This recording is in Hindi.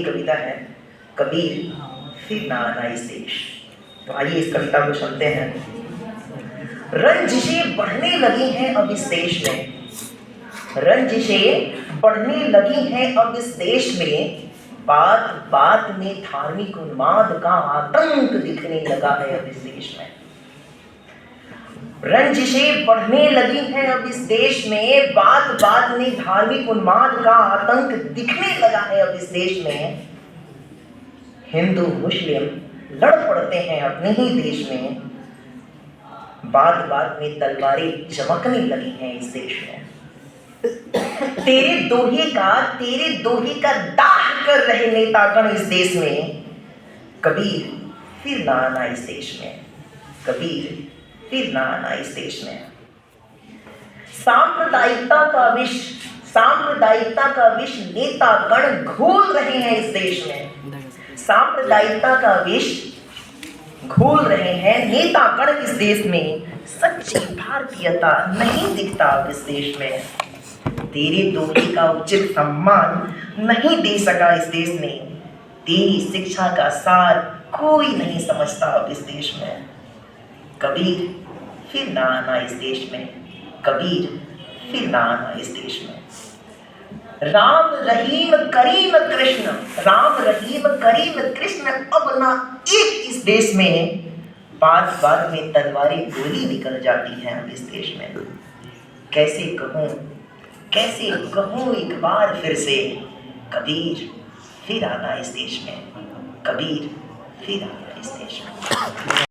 कविता है, कबीर फिर ना आना इस देश। तो आइए इस कविता को सुनते हैं। रंजिशें बढ़ने लगी हैं अब इस देश में, रंजिशें बढ़ने लगी हैं अब इस देश में, बात बात में धार्मिक उन्माद का आतंक दिखने लगा है अब इस देश में। रंजिशें बढ़ने लगी हैं अब इस देश में, बात बात में धार्मिक उन्माद का आतंक दिखने लगा है अब इस देश में। हिंदू मुस्लिम लड़ पड़ते हैं अपने ही देश में, बात बात में तलवारें चमकने लगी हैं इस देश में। तेरे दोहे का दाह कर रहे नेतागण इस देश में, कबीर फिर ना आना इस देश में, कबीर फिर ना आना इस देश में। सांप्रदायिकता का विष नेतागण घोल रहे हैं इस देश में, सांप्रदायिकता का विष घोल रहे हैं नेतागण इस देश में। सच्ची भारतीयता नहीं दिखता अब इस देश में, तेरे दोहे का उचित सम्मान नहीं दे सका इस देश में, तेरी शिक्षा का सार कोई नहीं समझता अब इस देश में। कबीर फिर ना आना इस देश में, कबीर फिर ना आना इस देश में। राम रहीम करीम कृष्ण, राम रहीम करीम कृष्ण अब ना एक इस देश में, बात बात में तलवारें गोली निकल जाती हैं अब इस देश में। कैसे कहूँ एक बार फिर से, कबीर फिर आना इस देश में, कबीर फिर आना इस देश में।